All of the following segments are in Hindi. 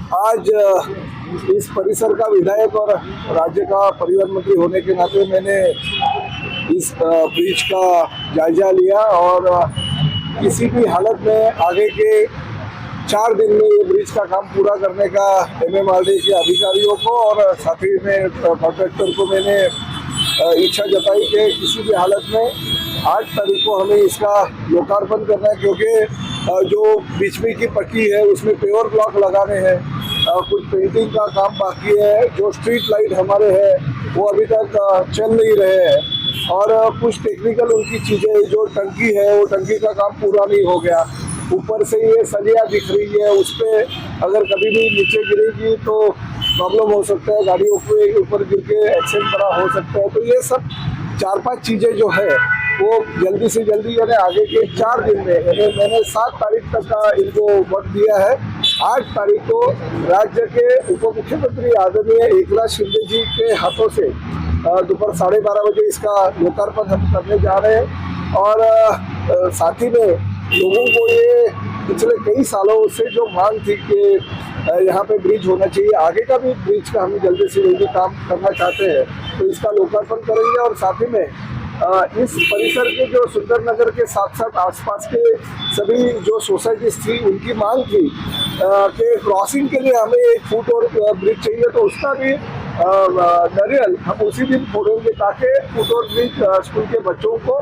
आज इस परिसर का विधायक और राज्य का परिवहन मंत्री होने के नाते मैंने इस ब्रिज का जायजा लिया और किसी भी हालत में आगे के 4 दिन में ये ब्रिज का काम पूरा करने का MMRDA के अधिकारियों को और साथ ही में कॉन्ट्रैक्टर को मैंने इच्छा जताई कि किसी भी हालत में 8 तारीख को हमें इसका लोकार्पण करना है, क्योंकि जो बीच में की पट्टी है उसमें पेवर ब्लॉक लगाने हैं, कुछ पेंटिंग का काम बाकी है, जो स्ट्रीट लाइट हमारे हैं वो अभी तक चल नहीं रहे हैं और कुछ टेक्निकल उनकी चीज़ें, जो टंकी है वो टंकी का काम पूरा नहीं हो गया। ऊपर से ये सलिया दिख रही है, उस पर अगर कभी भी नीचे गिरेगी तो प्रॉब्लम हो सकता है, गाड़ियों के ऊपर गिर के एक्सीडेंट बड़ा हो सकता है। तो ये सब 4-5 चीज़ें जो है वो जल्दी से जल्दी यानी आगे के 4 दिन में, यानी मैंने 7 तारीख तक का इनको वक्त दिया है। 8 तारीख को राज्य के उप मुख्यमंत्री आदरणीय एकनाथ शिंदे जी के हाथों से दोपहर 12:30 बजे इसका लोकार्पण हम करने जा रहे हैं और साथ ही में लोगों को ये पिछले कई सालों से जो मांग थी कि यहाँ पे ब्रिज होना चाहिए, आगे का भी ब्रिज का हम जल्दी से जल्दी काम करना चाहते हैं, तो इसका लोकार्पण करेंगे। और साथ ही में इस परिसर के जो सुंदर नगर के साथ साथ आसपास के सभी जो सोसाइटीज थी उनकी मांग थी कि क्रॉसिंग के लिए हमें 1 फुट और ब्रिज चाहिए, तो उसका भी नारियल हम उसी दिन फोड़ेंगे ताकि फुट और ब्रिज स्कूल के बच्चों को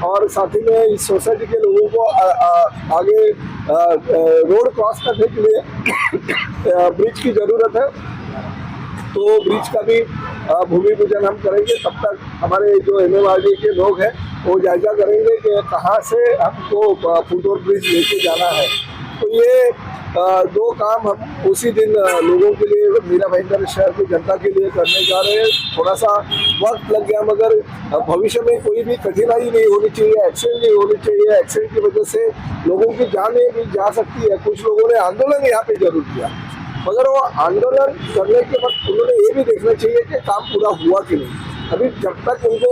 और साथ ही में इस सोसाइटी के लोगों को आगे रोड क्रॉस करने के लिए ब्रिज की ज़रूरत है। तो ब्रिज का भी भूमि पूजन हम करेंगे। तब तक हमारे जो MMRDA के लोग हैं वो जायजा करेंगे कि कहाँ से हमको फुट और ब्रिज लेके जाना है। तो ये 2 काम हम उसी दिन लोगों के लिए, मीरा भाईंदर शहर की जनता के लिए करने जा रहे हैं। थोड़ा सा वक्त लग गया, मगर भविष्य में कोई भी कठिनाई नहीं होनी चाहिए, एक्सीडेंट नहीं होनी चाहिए। एक्सीडेंट की वजह से लोगों की जानें भी जा सकती है। कुछ लोगों ने आंदोलन यहाँ पे जरूर किया, मगर वो आंदोलन करने के वक्त उन्होंने ये भी देखना चाहिए कि काम पूरा हुआ कि नहीं। अभी जब तक उनको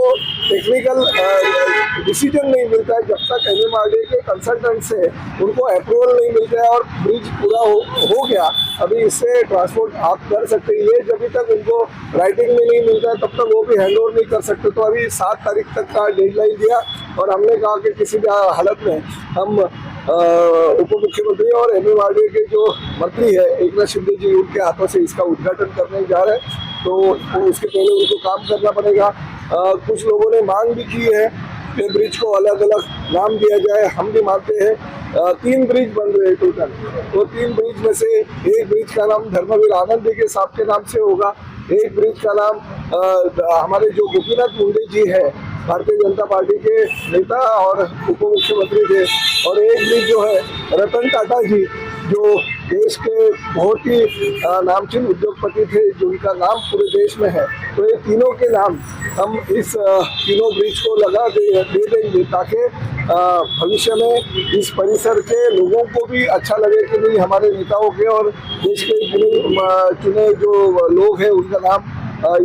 टेक्निकल डिसीजन नहीं मिलता है, जब तक MMRDA के कंसल्टेंट से उनको अप्रूवल नहीं मिलता है और ब्रिज पूरा हो गया, अभी इससे ट्रांसपोर्ट आप कर सकते हैं, ये जब तक उनको राइटिंग में नहीं मिलता है तब तक वो भी हैंड ओवर नहीं कर सकते। तो अभी 7 तारीख तक का डेडलाइन दिया और हमने कहा कि किसी भी हालत में हम उप मुख्यमंत्री और MMRDA के जो मंत्री है एकनाथ शिंदे जी, उनके हाथों से इसका उद्घाटन करने जा रहे हैं। तो उसके पहले उनको काम करना पड़ेगा। कुछ लोगों ने मांग भी की है कि ब्रिज को अलग अलग नाम दिया जाए, हम भी मानते हैं। 3 ब्रिज बन रहे हैं टोटल, तो 3 ब्रिज में से एक ब्रिज का नाम धर्मवीर आनंद के साहब के नाम से होगा, एक ब्रिज का नाम हमारे जो गोपीनाथ मुंडे जी है, भारतीय जनता पार्टी के नेता और उप मुख्यमंत्री थे, और एक ब्रिज जो है रतन टाटा जी, जो देश के बहुत ही नामचीन उद्योगपति थे, जिनका नाम पूरे देश में है। तो ये तीनों के नाम हम इस तीनों ब्रिज को लगा दे देंगे ताकि भविष्य में इस परिसर के लोगों को भी अच्छा लगे कि नहीं, हमारे नेताओं के और देश के चुने जो लोग हैं उनका नाम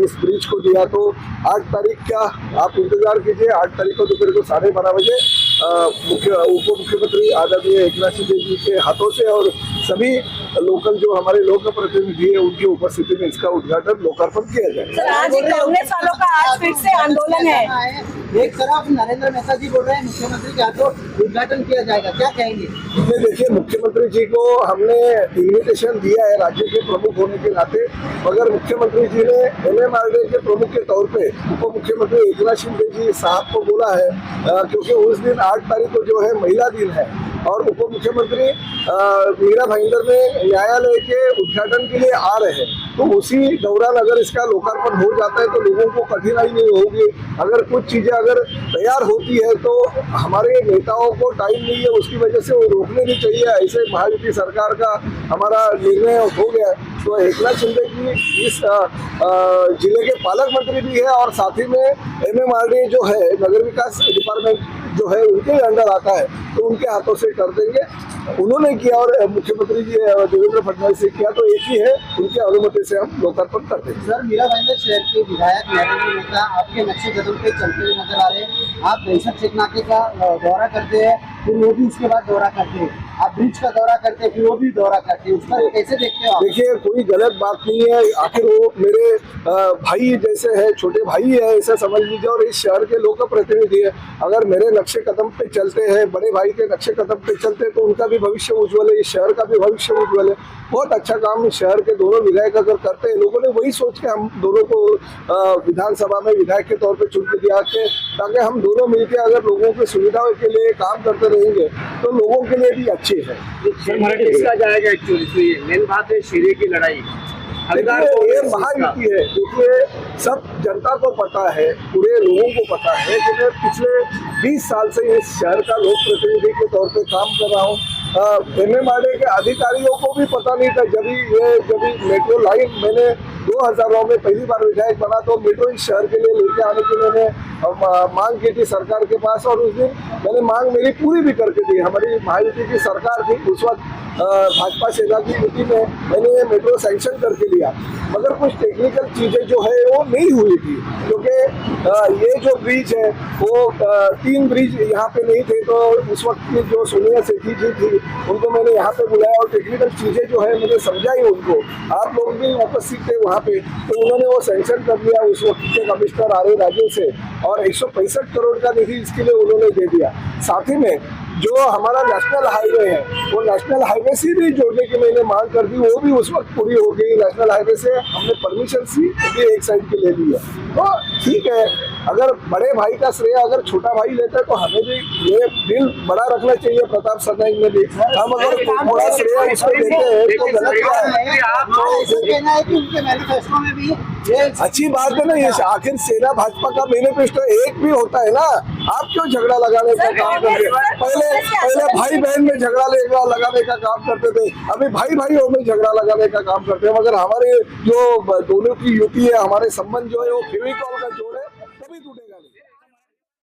इस ब्रिज को दिया। तो 8 तारीख का आप इंतजार कीजिए। 8 तारीख को दोपहर को 12:30 बजे उप मुख्यमंत्री आदरणीय एकनाथ शिंदे जी के हाथों से और सभी लोकल जो हमारे लोक प्रतिनिधि है उनकी उपस्थिति में इसका उद्घाटन लोकार्पण किया जाएगा। आज 19 सालों का आज फिर से आंदोलन है। एक तरफ नरेंद्र मेहता जी बोल रहे हैं मुख्यमंत्री के हाथों उद्घाटन किया जाएगा, क्या कहेंगे? देखिए, मुख्यमंत्री जी को हमने इन्विटेशन दिया है राज्य के प्रमुख होने के नाते, मगर मुख्यमंत्री जी ने MMRDA के प्रमुख के तौर पे उप मुख्यमंत्री एकनाथ शिंदे जी साहब को बोला है, क्योंकि उस दिन 8 तारीख को जो है महिला दिन है और उप मुख्यमंत्री मीरा भाईंदर में न्यायालय के उद्घाटन के लिए आ रहे हैं, तो उसी दौरान अगर इसका लोकार्पण हो जाता है तो लोगों को कठिनाई नहीं होगी। अगर कुछ चीज़ें अगर तैयार होती है तो हमारे नेताओं को टाइम नहीं है, उसकी वजह से वो रोकने नहीं चाहिए। ऐसे महायुति सरकार का हमारा निर्णय हो गया। तो एकनाथ शिंदे की इस जिले के पालक मंत्री भी है और साथ ही में MMRDA जो है नगर विकास डिपार्टमेंट जो है उनके अंडर आता है, तो उनके हाथों से कर देंगे। उन्होंने किया और मुख्यमंत्री जी देवेंद्र फडणवीस ने किया, तो एक ही है, उनकी अनुमति से हम लोकार्पण कर देंगे। सर, मीरा भाईंदर शहर के विधायक नरेंद्र मेहता आपके नक्शे कदम पे चलते हुए नजर आ रहे हैं। आप दहशत चेक नाके का दौरा करते हैं, फिर वो भी उसके बाद दौरा करते हैं। आप ब्रिज का दौरा करते हैं, फिर वो भी दौरा करते हैं, उस पर कैसे देखते हो आप? देखिए, कोई गलत बात नहीं है। आखिर वो मेरे भाई जैसे है, छोटे भाई है, ऐसा समझ लीजिए, और इस शहर के लोक प्रतिनिधि है। अगर मेरे नक्शे कदम पे चलते हैं, बड़े भाई के नक्शे कदम पे चलते हैं, तो उनका भी भविष्य उज्जवल है, इस शहर का भी भविष्य उज्जवल है। बहुत अच्छा काम इस शहर के दोनों विधायक अगर करते हैं, लोगों ने वही सोच के हम दोनों को विधानसभा में विधायक के तौर पे चुन के दिया कि ताकि हम दोनों मिलकर अगर लोगों की सुविधाओं के लिए काम करते रहेंगे तो लोगों के लिए भी अच्छे है। किसका जाएगा एक्चुअली मेन बात है शेरे की लड़ाई। देखिए, ये महायुति है। देखिए, सब जनता को पता है, पूरे लोगों को पता है कि मैं पिछले 20 साल से इस शहर का लोक प्रतिनिधि के तौर पे काम कर रहा हूँ। MMRDA के अधिकारियों को भी पता नहीं था जब मेट्रो लाइन मैंने 2009 में पहली बार विधायक बना तो मेट्रो इस शहर के लिए लेके आने की मैंने मांग की थी सरकार के पास, और उस दिन मैंने मांग मेरी पूरी भी करके दी। हमारी महायुति की सरकार थी उस वक्त, भाजपा सेना की युति में मैंने ये मेट्रो सैंक्शन करके लिया, मगर कुछ टेक्निकल चीजें जो है वो नहीं हुई थी, क्योंकि ये जो ब्रिज है वो 3 ब्रिज यहाँ पे नहीं थे। तो उस वक्त की जो सोनिया सेठी जी थी उनको मैंने यहाँ पे बुलाया और टेक्निकल चीजें जो है मैंने समझाई उनको। आप लोग भी उपस्थित थे वहाँ पे, तो उन्होंने वो सैंक्शन कर दिया उस वक्त के कमिश्नर आर ए राजू से, और 165 करोड़ का निधि इसके लिए उन्होंने दे दिया। साथ ही में जो हमारा नेशनल हाईवे है, वो नेशनल हाईवे से भी जोड़ने की मैंने मांग कर दी, वो भी उस वक्त पूरी हो गई। नेशनल हाईवे से हमने परमिशन सी भी एक साइड की ले ली है। तो ठीक है, अगर बड़े भाई का श्रेय अगर छोटा भाई लेता है तो हमें भी ये दिल बड़ा रखना चाहिए। प्रताप सरनाइक में भी हम अगर थोड़ा श्रेय उसको देते हैं तो गलत क्या है? ऐसा कहना है कि उनके मैनिफेस्टो में भी ये अच्छी बात है ना, ये आखिर सेना भाजपा का मैनिफेस्टो एक भी होता है ना। आप क्यों झगड़ा लगाने का काम करते हैं? पहले भाई बहन में झगड़ा लगाने का काम करते थे, अभी भाई भाइयों में झगड़ा लगाने का काम करते हैं। मगर हमारे जो दोनों की युति है, हमारे संबंध जो है वो फेविकॉल का जोड़ है।